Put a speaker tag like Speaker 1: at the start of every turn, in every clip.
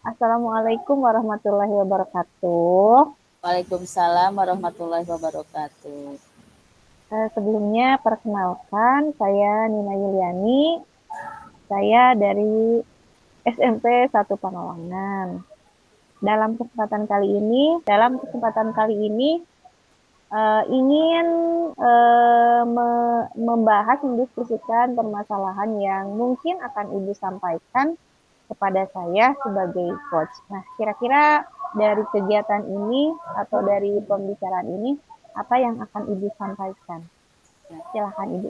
Speaker 1: Assalamualaikum warahmatullahi wabarakatuh.
Speaker 2: Waalaikumsalam warahmatullahi wabarakatuh.
Speaker 1: Sebelumnya perkenalkan, saya Nina Yuliani. Saya dari SMP 1 Panawangan. Dalam kesempatan kali ini ingin membahas, mendiskusikan permasalahan yang mungkin akan Ibu sampaikan kepada saya sebagai coach. Nah, kira-kira dari kegiatan ini atau dari pembicaraan ini, apa yang akan Ibu sampaikan? Silakan Ibu.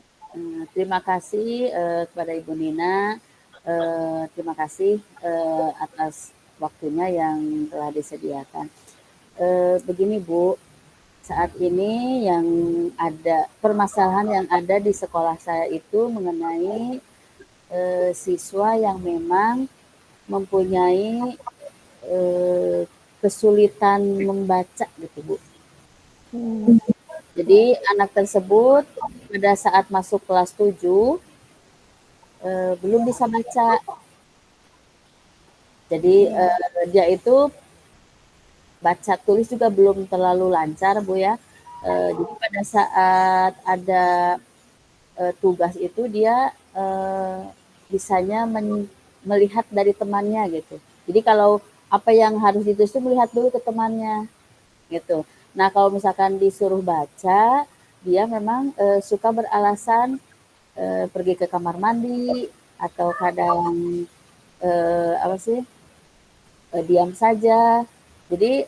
Speaker 2: Terima kasih kepada Ibu Nina. Terima kasih atas waktunya yang telah disediakan. Begini Bu, saat ini yang ada permasalahan yang ada di sekolah saya itu mengenai siswa yang memang mempunyai eh, kesulitan membaca gitu Bu.
Speaker 1: Hmm,
Speaker 2: Jadi anak tersebut pada saat masuk kelas 7 belum bisa baca. Jadi dia itu baca tulis juga belum terlalu lancar Bu ya. Jadi pada saat ada tugas itu dia bisanya melihat dari temannya gitu. Jadi kalau apa yang harus ditulis itu melihat dulu ke temannya gitu. Nah kalau misalkan disuruh baca, dia memang suka beralasan pergi ke kamar mandi atau kadang apa sih diam saja. Jadi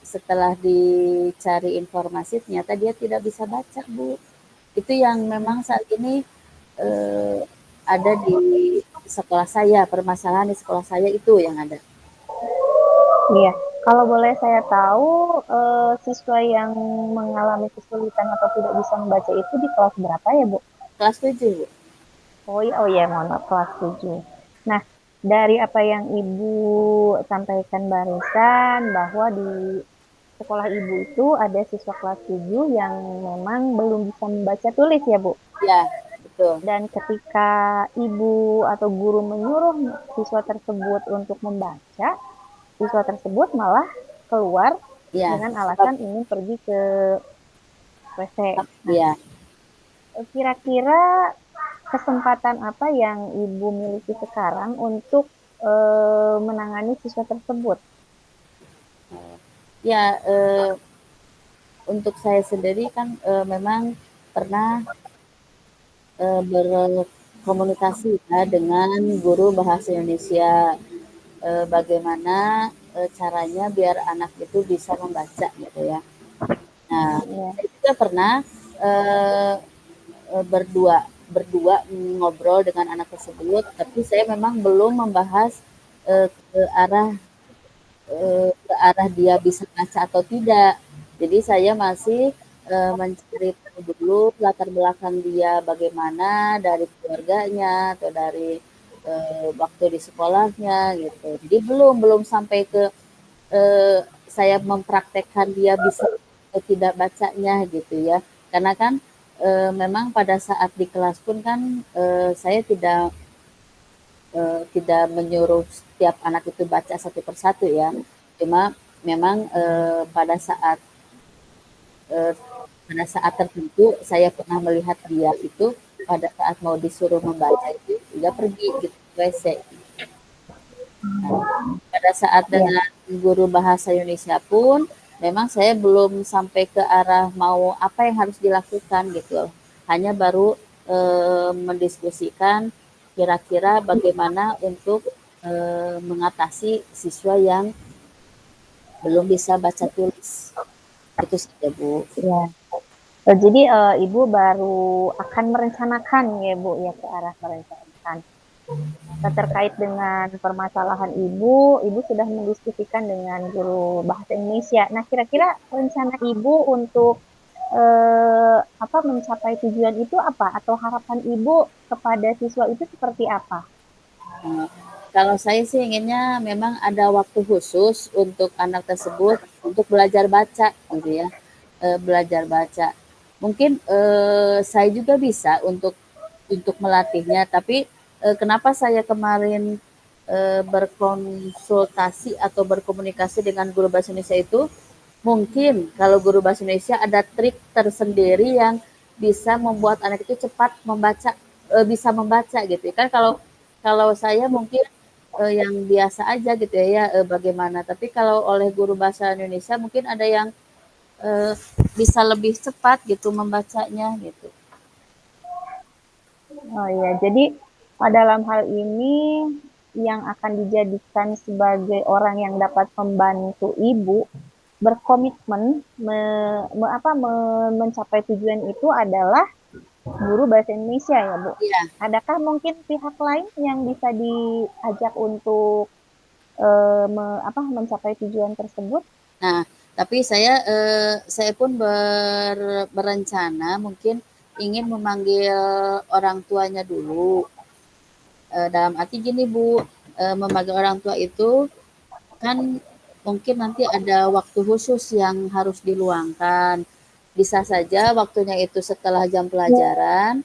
Speaker 2: setelah dicari informasi ternyata dia tidak bisa baca Bu. Itu yang memang saat ini eh, ada di sekolah saya, permasalahan di sekolah saya itu yang ada.
Speaker 1: iya. Kalau boleh saya tahu, siswa yang mengalami kesulitan atau tidak bisa membaca itu di kelas berapa ya, Bu?
Speaker 2: Kelas 7 Bu.
Speaker 1: Oh iya, mohon maaf, kelas 7. Nah, dari apa yang Ibu sampaikan barusan, bahwa di sekolah Ibu itu ada siswa kelas 7 yang memang belum bisa membaca tulis ya, Bu?
Speaker 2: Ya, betul.
Speaker 1: Dan ketika ibu atau guru menyuruh siswa tersebut untuk membaca, siswa tersebut malah keluar
Speaker 2: Ya,
Speaker 1: dengan
Speaker 2: sebab
Speaker 1: alasan ingin pergi ke WC. Nah,
Speaker 2: ya.
Speaker 1: kira-kira kesempatan apa yang ibu miliki sekarang untuk menangani siswa tersebut?
Speaker 2: Ya, untuk saya sendiri kan memang pernah berkomunikasi ya dengan guru bahasa Indonesia. Bagaimana caranya biar anak itu bisa membaca gitu ya. Nah,
Speaker 1: Ya,
Speaker 2: saya juga pernah eh, berdua berdua ngobrol dengan anak tersebut, tapi saya memang belum membahas ke arah dia bisa baca atau tidak. Jadi saya masih mencari tahu dulu latar belakang dia bagaimana dari keluarganya atau dari waktu di sekolahnya gitu. Jadi belum belum sampai ke saya mempraktekkan dia bisa atau tidak bacanya gitu ya. Karena kan memang pada saat di kelas pun kan saya tidak menyuruh setiap anak itu baca satu persatu ya. Cuma memang eh, pada saat tertentu saya pernah melihat dia itu pada saat mau disuruh membaca itu dia pergi gitu ke WC. Nah, pada saat
Speaker 1: ya,
Speaker 2: dengan guru bahasa Indonesia pun memang saya belum sampai ke arah mau apa yang harus dilakukan gitu. Hanya baru mendiskusikan kira-kira bagaimana untuk mengatasi siswa yang belum bisa baca tulis. Itu saja, Bu.
Speaker 1: ya. Jadi ibu baru akan merencanakan ya Bu ya, ke arah merencanakan. Terkait dengan permasalahan ibu sudah mendiskusikan dengan guru bahasa Indonesia. Nah, kira-kira rencana ibu untuk apa, mencapai tujuan itu apa? Atau harapan ibu kepada siswa itu seperti apa?
Speaker 2: Eee, kalau saya sih inginnya memang ada waktu khusus untuk anak tersebut untuk belajar baca gitu ya, belajar baca. Mungkin, saya juga bisa untuk melatihnya, tapi, kenapa saya kemarin berkonsultasi atau berkomunikasi dengan guru bahasa Indonesia itu, mungkin kalau guru bahasa Indonesia ada trik tersendiri yang bisa membuat anak itu cepat membaca, bisa membaca gitu kan. Kalau kalau saya mungkin yang biasa aja gitu ya, bagaimana. Tapi kalau oleh guru bahasa Indonesia mungkin ada yang bisa lebih cepat gitu membacanya gitu.
Speaker 1: Oh iya, jadi dalam hal ini yang akan dijadikan sebagai orang yang dapat membantu ibu berkomitmen mencapai tujuan itu adalah guru bahasa Indonesia ya Bu.
Speaker 2: Iya.
Speaker 1: Adakah mungkin pihak lain yang bisa diajak untuk mencapai tujuan tersebut?
Speaker 2: Nah, tapi saya pun berencana mungkin ingin memanggil orang tuanya dulu. Dalam arti gini Bu, memanggil orang tua itu kan mungkin nanti ada waktu khusus yang harus diluangkan. Bisa saja waktunya itu setelah jam pelajaran,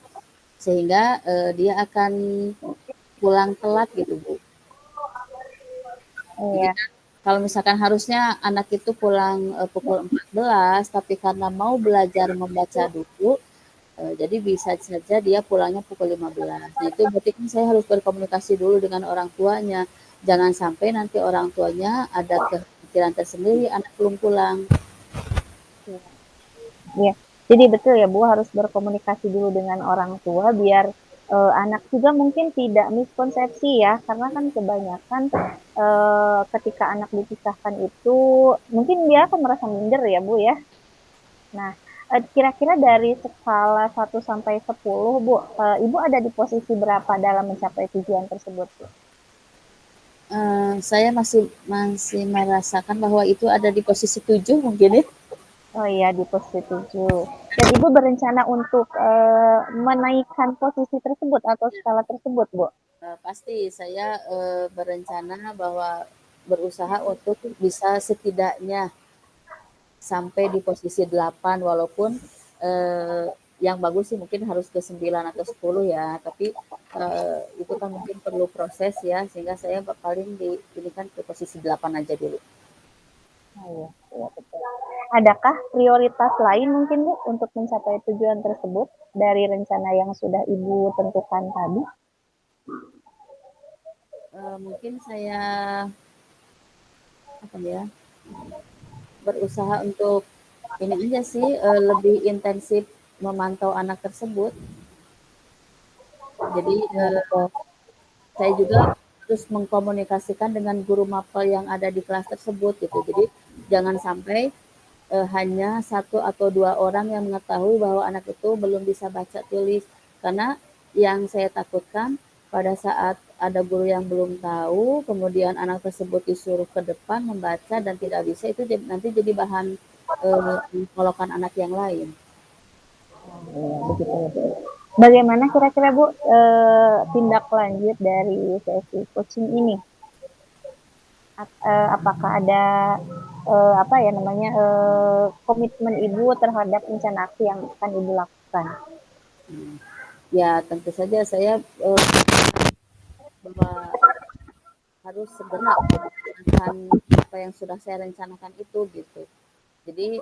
Speaker 2: sehingga dia akan pulang telat gitu Bu. Jadi
Speaker 1: Iya,
Speaker 2: kan kalau misalkan harusnya anak itu pulang pukul 14, tapi karena mau belajar membaca dulu, jadi bisa saja dia pulangnya pukul 15. Nah itu berarti kan saya harus berkomunikasi dulu dengan orang tuanya. Jangan sampai nanti orang tuanya ada kekhawatiran tersendiri anak belum pulang.
Speaker 1: iya. Jadi betul ya Bu, harus berkomunikasi dulu dengan orang tua biar anak juga mungkin tidak miskonsepsi ya, karena kan kebanyakan ketika anak dipisahkan itu mungkin dia akan merasa minder ya Bu ya. Nah, kira-kira dari skala 1 sampai 10 Bu, Ibu ada di posisi berapa dalam mencapai tujuan tersebut Bu?
Speaker 2: Saya masih masih merasakan bahwa itu ada di posisi 7 mungkin ya.
Speaker 1: Oh iya, di posisi 7. Dan Ibu berencana untuk menaikkan posisi tersebut atau skala tersebut, Bu?
Speaker 2: Pasti saya berencana bahwa berusaha untuk bisa setidaknya sampai di posisi 8 walaupun eh, yang bagus sih mungkin harus ke 9 atau 10 ya, tapi itu kan mungkin perlu proses ya, sehingga saya paling ini kan ke posisi 8 aja dulu.
Speaker 1: Oh iya, iya betul. Adakah prioritas lain mungkin Bu untuk mencapai tujuan tersebut dari rencana yang sudah Ibu tentukan tadi?
Speaker 2: Mungkin saya apa ya berusaha untuk ini aja sih lebih intensif memantau anak tersebut. Jadi
Speaker 1: Iya betul.
Speaker 2: saya juga terus mengkomunikasikan dengan guru mapel yang ada di kelas tersebut gitu. Jadi jangan sampai hanya satu atau dua orang yang mengetahui bahwa anak itu belum bisa baca tulis. Karena yang saya takutkan pada saat ada guru yang belum tahu, kemudian anak tersebut disuruh ke depan membaca dan tidak bisa, itu nanti jadi bahan mengkolokkan anak yang lain.
Speaker 1: Iya, begitu betul. Bagaimana kira-kira Bu tindak lanjut dari sesi coaching ini? Apakah ada komitmen Ibu terhadap rencana aksi yang akan Ibu lakukan?
Speaker 2: Hmm. Ya tentu saja saya bahwa harus segera melaksanakan apa yang sudah saya rencanakan itu gitu. Jadi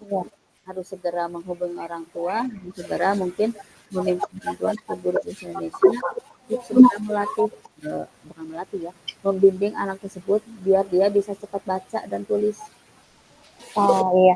Speaker 1: Ya.
Speaker 2: harus segera menghubungi orang tua, dan segera mungkin meminta bantuan ke guru bahasa Indonesia untuk segera melatih, bukan melatih ya, membimbing anak tersebut biar dia bisa cepat baca dan tulis.
Speaker 1: Oh iya.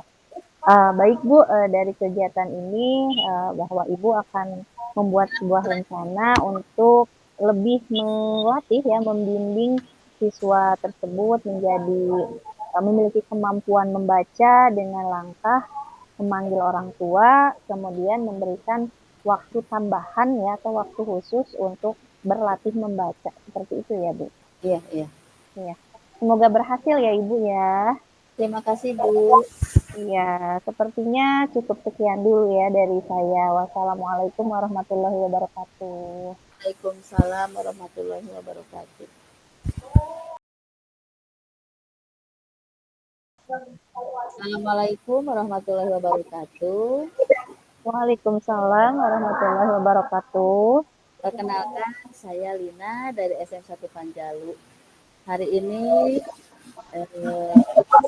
Speaker 1: Baik Bu, dari kegiatan ini bahwa Ibu akan membuat sebuah rencana untuk lebih melatih ya, membimbing siswa tersebut menjadi memiliki kemampuan membaca dengan langkah memanggil orang tua, kemudian memberikan waktu tambahan ya atau waktu khusus untuk berlatih membaca. Seperti itu ya Bu.
Speaker 2: Iya, iya.
Speaker 1: Ya. Semoga berhasil ya Ibu ya.
Speaker 2: Terima kasih Bu.
Speaker 1: Iya, sepertinya cukup sekian dulu ya dari saya. Wassalamualaikum warahmatullahi wabarakatuh.
Speaker 2: Waalaikumsalam warahmatullahi wabarakatuh. Assalamualaikum warahmatullahi wabarakatuh.
Speaker 1: Waalaikumsalam warahmatullahi wabarakatuh.
Speaker 2: Perkenalkan, saya Lina dari SM1 Panjalu. hari ini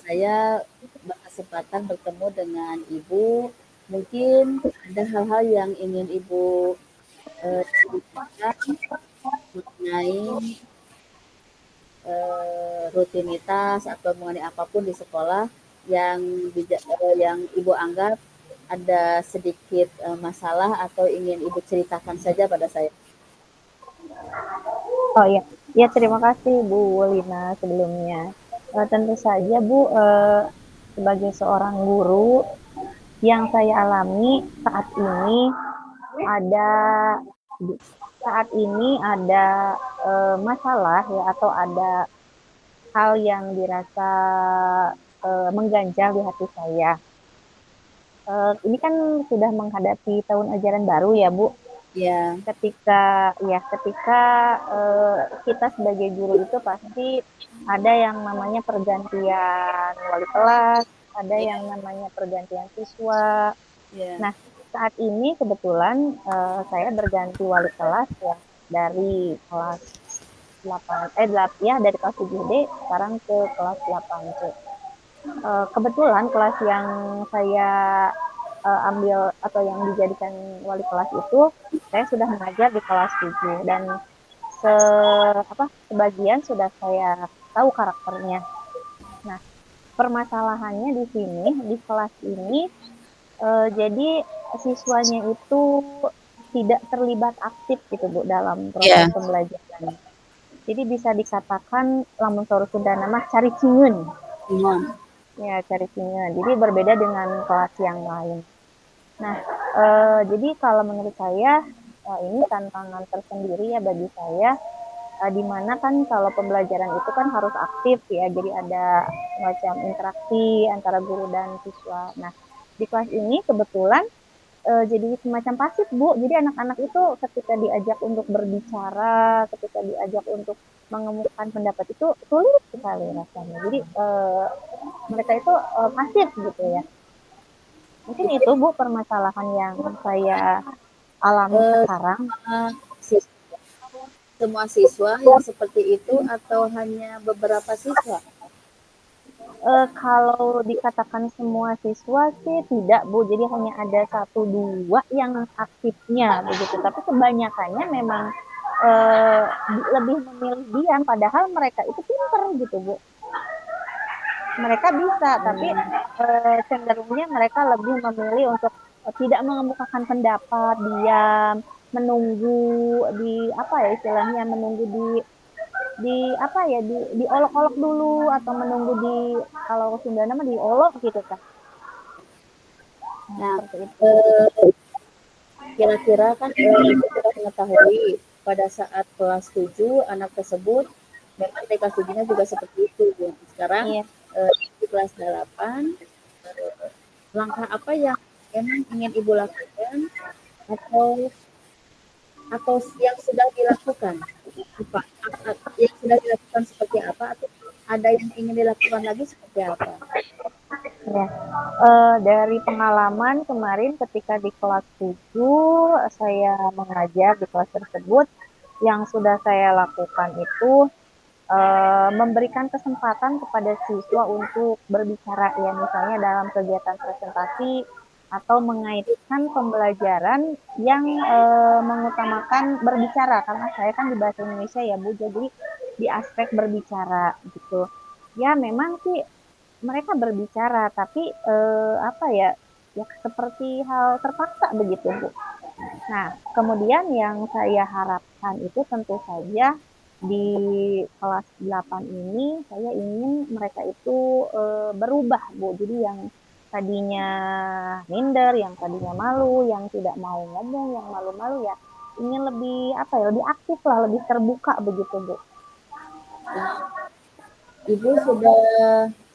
Speaker 2: saya berkesempatan bertemu dengan Ibu. Mungkin ada hal-hal yang ingin Ibu ceritakan mengenai rutinitas atau mengenai apapun di sekolah yang yang Ibu anggap ada sedikit masalah atau ingin Ibu ceritakan saja pada saya.
Speaker 1: Oh iya, ya terima kasih Bu Lina sebelumnya. Tentu saja Bu, sebagai seorang guru yang saya alami ada saat ini ada masalah ya atau ada hal yang dirasa mengganjal di hati saya. Ini kan sudah menghadapi tahun ajaran baru ya Bu.
Speaker 2: Ya,
Speaker 1: Ketika kita sebagai guru itu pasti ada yang namanya pergantian wali kelas, ada
Speaker 2: ya,
Speaker 1: yang namanya pergantian siswa.
Speaker 2: ya,
Speaker 1: Nah, saat ini kebetulan saya berganti wali kelas ya dari kelas 8 ya dari kelas 7D sekarang ke kelas 8C. Kebetulan kelas yang saya ambil atau yang dijadikan wali kelas itu saya sudah mengajar di kelas 7 dan se sebagian sudah saya tahu karakternya. Nah, permasalahannya di sini di kelas ini jadi siswanya itu tidak terlibat aktif gitu Bu dalam proses
Speaker 2: ya,
Speaker 1: pembelajaran. Jadi bisa dikatakan lamun saur Sunda nama cari cingun.
Speaker 2: ya,
Speaker 1: Ya, cari cingun. Jadi berbeda dengan kelas yang lain. Nah, jadi kalau menurut saya ini tantangan tersendiri ya bagi saya, di mana kan kalau pembelajaran itu kan harus aktif ya, jadi ada semacam interaksi antara guru dan siswa. Nah, di kelas ini kebetulan jadi semacam pasif Bu. Jadi anak-anak itu ketika diajak untuk berbicara, ketika diajak untuk mengemukakan pendapat itu sulit sekali rasanya. Jadi mereka itu pasif gitu ya. Mungkin itu Bu permasalahan yang saya alami
Speaker 2: Eh,
Speaker 1: sekarang.
Speaker 2: sis- semua siswa yang seperti itu atau hanya beberapa siswa?
Speaker 1: Kalau dikatakan semua siswa sih tidak Bu, jadi hanya ada satu dua yang aktifnya begitu. Tapi kebanyakannya memang lebih memilih diam, padahal mereka itu pinter gitu Bu. Mereka bisa, tapi cenderungnya mereka lebih memilih untuk tidak mengemukakan pendapat, diam, menunggu di apa ya istilahnya, menunggu di apa ya diolok-olok dulu atau menunggu di kalau Sunda nama diolok gitu kan. Nah,
Speaker 2: Nah,
Speaker 1: seperti itu.
Speaker 2: eh, kira-kira kan Ibu sudah mengetahui pada saat kelas 7 anak tersebut memang di kelas 7-nya juga seperti itu. Sekarang
Speaker 1: Iya.
Speaker 2: di kelas 8, langkah apa yang memang ingin Ibu lakukan atau yang sudah dilakukan? Apa? Yang sudah dilakukan seperti apa atau ada yang ingin dilakukan lagi seperti apa?
Speaker 1: Ya. Dari pengalaman kemarin ketika di kelas 7 saya mengajar di kelas tersebut, yang sudah saya lakukan itu memberikan kesempatan kepada siswa untuk berbicara ya misalnya dalam kegiatan presentasi atau mengaitkan pembelajaran yang mengutamakan berbicara karena saya kan di bahasa Indonesia ya Bu jadi di aspek berbicara gitu ya memang sih mereka berbicara tapi apa ya ya seperti hal terpaksa begitu Bu. Nah, kemudian yang saya harapkan itu tentu saja di kelas 8 ini saya ingin mereka itu berubah, Bu. Jadi yang tadinya minder, yang tadinya malu, yang tidak mau ngomong, yang malu-malu ya ingin lebih apa ya, lebih aktif lah, lebih terbuka begitu, Bu.
Speaker 2: Ibu sudah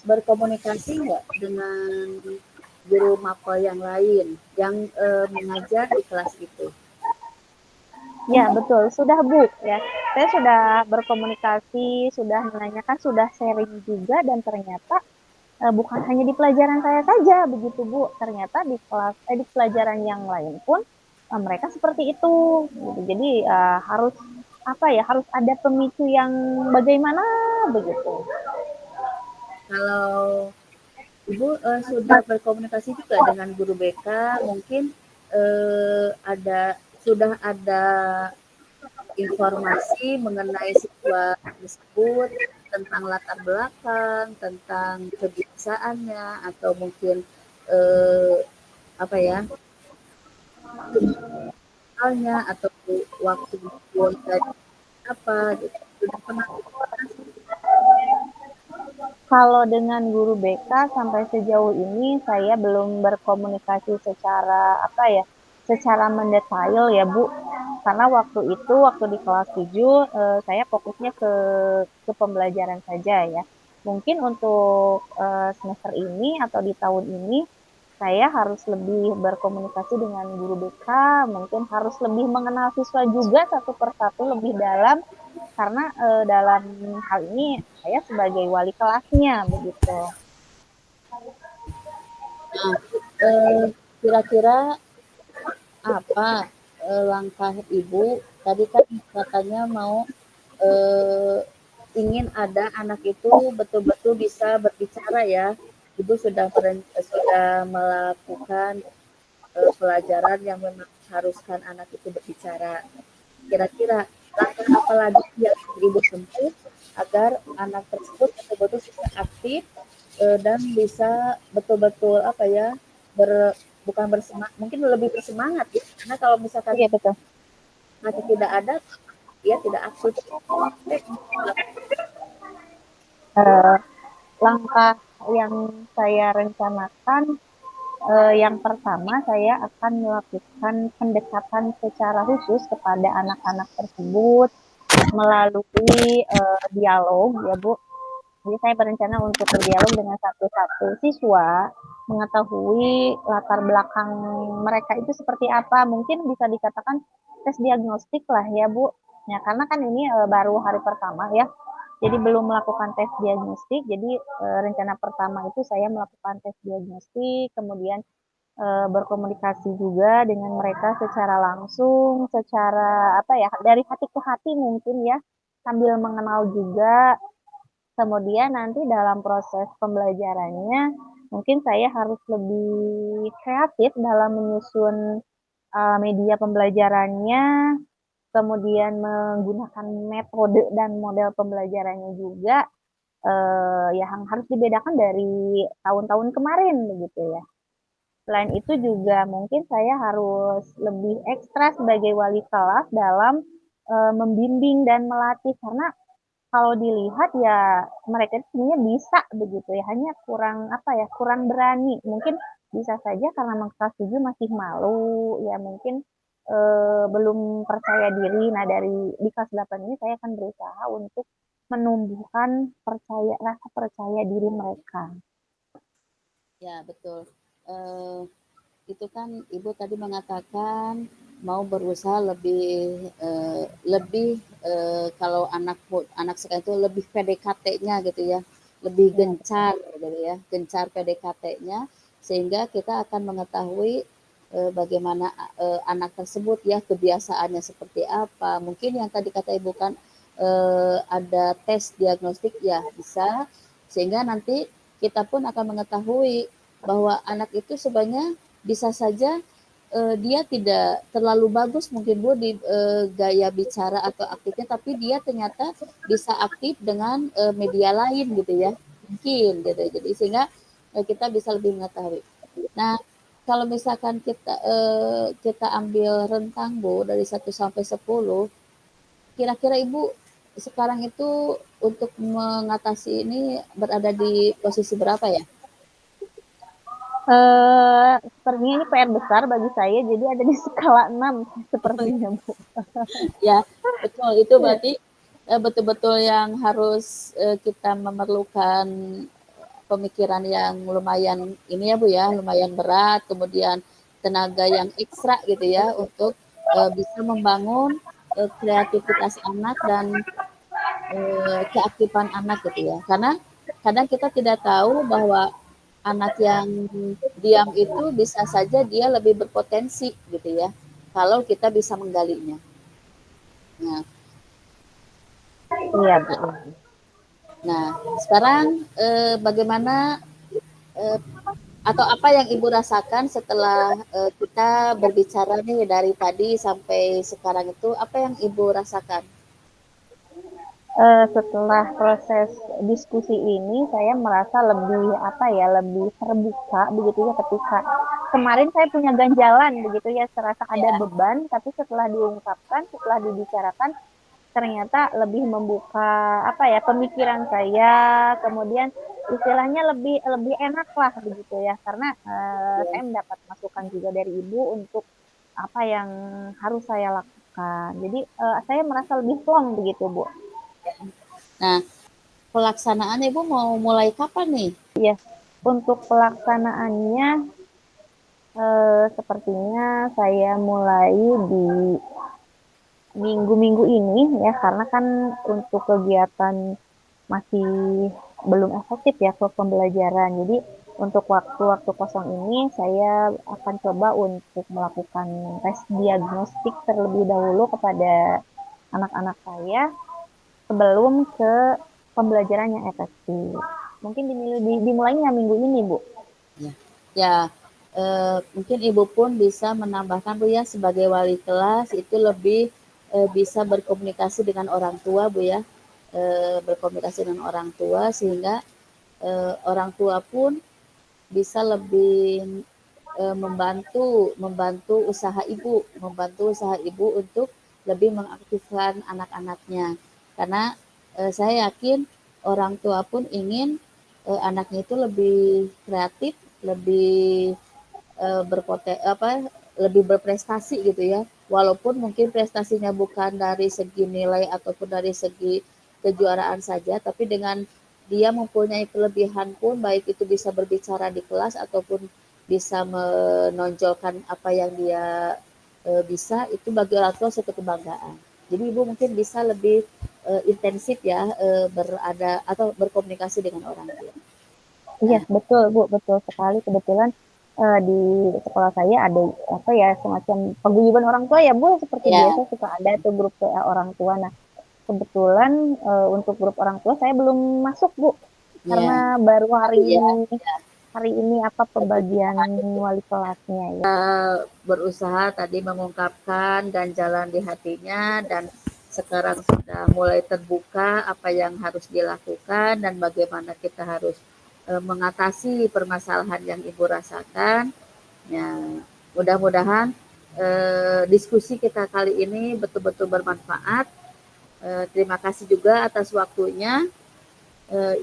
Speaker 2: berkomunikasi nggak dengan guru mapel yang lain yang mengajar di kelas itu?
Speaker 1: Ya, betul. Sudah, Bu, ya. Saya sudah berkomunikasi, sudah menanyakan, sudah sharing juga dan ternyata bukan hanya di pelajaran saya saja begitu Bu. Ternyata di pelajaran yang lain pun mereka seperti itu. Gitu. Jadi harus apa ya? Harus ada pemicu yang bagaimana begitu.
Speaker 2: Kalau Ibu sudah berkomunikasi juga dengan guru BK, mungkin sudah ada informasi mengenai siswa tersebut tentang latar belakang, tentang kebiasaannya, atau mungkin eh, apa ya, soalnya atau waktu kuliah apa gitu. Sudah pernah komunikasi?
Speaker 1: Kalau dengan guru BK sampai sejauh ini saya belum berkomunikasi secara apa ya, secara mendetail ya Bu. Karena waktu itu waktu di kelas 7 saya fokusnya ke pembelajaran saja ya. Mungkin untuk semester ini atau di tahun ini saya harus lebih berkomunikasi dengan guru BK, mungkin harus lebih mengenal siswa juga satu persatu lebih dalam karena dalam hal ini saya sebagai wali kelasnya begitu.
Speaker 2: Nah, eh, kira-kira apa langkah Ibu? Tadi kan katanya mau eh, ingin ada anak itu betul-betul bisa berbicara ya. Ibu sudah melakukan pelajaran yang memang haruskan anak itu berbicara. Kira-kira langkah apa lagi yang Ibu tempuh agar anak tersebut betul-betul bisa aktif dan bisa betul-betul apa ya ber bukan bersemangat, mungkin lebih bersemangat ya. Karena kalau misalkan
Speaker 1: Iya betul.
Speaker 2: masih tidak ada, dia tidak aktif.
Speaker 1: Eh, Langkah yang saya rencanakan, yang pertama saya akan melakukan pendekatan secara khusus kepada anak-anak tersebut melalui dialog ya Bu. Jadi saya berencana untuk berdialog dengan satu-satu siswa, mengetahui latar belakang mereka itu seperti apa. Mungkin bisa dikatakan tes diagnostik lah ya Bu. Ya karena kan ini baru hari pertama ya. Jadi belum melakukan tes diagnostik. Jadi rencana pertama itu saya melakukan tes diagnostik, kemudian berkomunikasi juga dengan mereka secara langsung, secara apa ya, dari hati ke hati mungkin ya, sambil mengenal juga. Kemudian nanti dalam proses pembelajarannya, mungkin saya harus lebih kreatif dalam menyusun media pembelajarannya, kemudian menggunakan metode dan model pembelajarannya juga yang harus dibedakan dari tahun-tahun kemarin begitu ya. Selain itu juga mungkin saya harus lebih ekstra sebagai wali kelas dalam membimbing dan melatih karena kalau dilihat ya mereka itu sebenarnya bisa begitu ya, hanya kurang apa ya, kurang berani. Mungkin bisa saja karena kelas 7 masih malu, ya mungkin belum percaya diri. Nah, dari di kelas 8 ini saya akan berusaha untuk menumbuhkan rasa percaya diri mereka.
Speaker 2: Ya, betul. Eh, itu kan Ibu tadi mengatakan mau berusaha lebih kalau anak sekarang itu lebih PDKT-nya gitu ya, lebih
Speaker 1: Ya,
Speaker 2: gencar gitu ya, gencar PDKT-nya sehingga kita akan mengetahui bagaimana anak tersebut ya kebiasaannya seperti apa. Mungkin yang tadi kata Ibu kan ada tes diagnostik ya bisa sehingga nanti kita pun akan mengetahui bahwa anak itu sebenarnya bisa saja dia tidak terlalu bagus mungkin Bu di gaya bicara atau aktifnya, tapi dia ternyata bisa aktif dengan media lain gitu ya, mungkin gitu. Jadi sehingga kita bisa lebih mengetahui. Nah, kalau misalkan kita ambil rentang Bu dari 1 sampai 10, kira-kira Ibu sekarang itu untuk mengatasi ini berada di posisi berapa ya?
Speaker 1: Sepertinya ini PR besar bagi saya, jadi ada di skala 6 sepertinya, Bu.
Speaker 2: Ya, betul. Itu
Speaker 1: Ya,
Speaker 2: berarti betul-betul yang harus kita memerlukan pemikiran yang lumayan ini ya Bu ya, lumayan berat, kemudian tenaga yang ekstra gitu ya untuk bisa membangun kreativitas anak dan keaktifan anak gitu ya. Karena kadang kita tidak tahu bahwa anak yang diam itu bisa saja dia lebih berpotensi gitu ya. Kalau kita bisa menggalinya. Nah,
Speaker 1: iya, Bu.
Speaker 2: Nah, sekarang bagaimana eh, atau apa yang Ibu rasakan setelah kita berbicara nih dari tadi sampai sekarang itu, apa yang Ibu rasakan?
Speaker 1: Setelah proses diskusi ini, saya merasa lebih apa ya, lebih terbuka begitu ya ketika kemarin saya punya ganjalan begitu ya, serasa ada
Speaker 2: Ya,
Speaker 1: beban, tapi setelah diungkapkan, setelah dibicarakan, ternyata lebih membuka apa ya pemikiran saya, kemudian istilahnya lebih lebih enak lah begitu ya, karena
Speaker 2: ya.
Speaker 1: saya mendapat masukan juga dari ibu untuk apa yang harus saya lakukan. Jadi saya merasa lebih plong begitu Bu.
Speaker 2: Nah, pelaksanaan Ibu mau mulai kapan nih?
Speaker 1: Ya, untuk pelaksanaannya sepertinya saya mulai di minggu-minggu ini ya, karena kan untuk kegiatan masih belum efektif ya ke pembelajaran. Jadi untuk waktu-waktu kosong ini saya akan coba untuk melakukan tes diagnostik terlebih dahulu kepada anak-anak saya sebelum ke pembelajaran yang efektif. Mungkin dimulainya minggu ini, Bu.
Speaker 2: Ya, ya mungkin Ibu pun bisa menambahkan Bu ya sebagai wali kelas itu lebih bisa berkomunikasi dengan orang tua Bu ya, berkomunikasi dengan orang tua sehingga orang tua pun bisa lebih membantu usaha ibu untuk lebih mengaktifkan anak-anaknya karena saya yakin orang tua pun ingin anaknya itu lebih kreatif, lebih lebih berprestasi gitu ya. Walaupun mungkin prestasinya bukan dari segi nilai ataupun dari segi kejuaraan saja, tapi dengan dia mempunyai kelebihan pun baik itu bisa berbicara di kelas ataupun bisa menonjolkan apa yang dia bisa itu bagi orang tua suatu kebanggaan. Jadi ibu mungkin bisa lebih intensif ya berada atau berkomunikasi dengan orang tua.
Speaker 1: Iya,
Speaker 2: Nah,
Speaker 1: betul, Bu, betul sekali. Kebetulan di sekolah saya ada apa ya semacam paguyuban orang tua ya, Bu, seperti
Speaker 2: ya,
Speaker 1: biasa suka ada tuh grup WA orang tua. Nah, kebetulan untuk grup orang tua saya belum masuk, Bu, karena
Speaker 2: ya,
Speaker 1: baru
Speaker 2: baru ya,
Speaker 1: hari ini apa pembagian
Speaker 2: pembukaan itu.
Speaker 1: wali kelasnya ya.
Speaker 2: Berusaha tadi mengungkapkan ganjalan di hatinya dan sekarang sudah mulai terbuka apa yang harus dilakukan dan bagaimana kita harus mengatasi permasalahan yang Ibu rasakan. Ya, mudah-mudahan diskusi kita kali ini betul-betul bermanfaat. Terima kasih juga atas waktunya.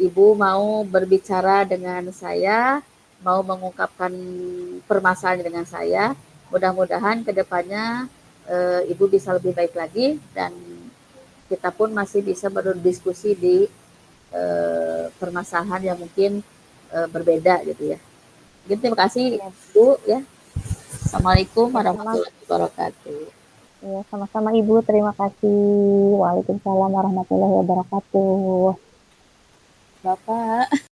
Speaker 2: Ibu mau berbicara dengan saya, mau mengungkapkan permasalahan dengan saya. Mudah-mudahan kedepannya Ibu bisa lebih baik lagi dan kita pun masih bisa berdiskusi di permasalahan yang mungkin berbeda gitu ya. Jadi terima kasih
Speaker 1: Ya,
Speaker 2: Bu ya. Assalamualaikum
Speaker 1: ya sama
Speaker 2: warahmatullahi wabarakatuh.
Speaker 1: ya sama-sama Ibu, terima kasih. Waalaikumsalam warahmatullahi wabarakatuh.
Speaker 2: Bapak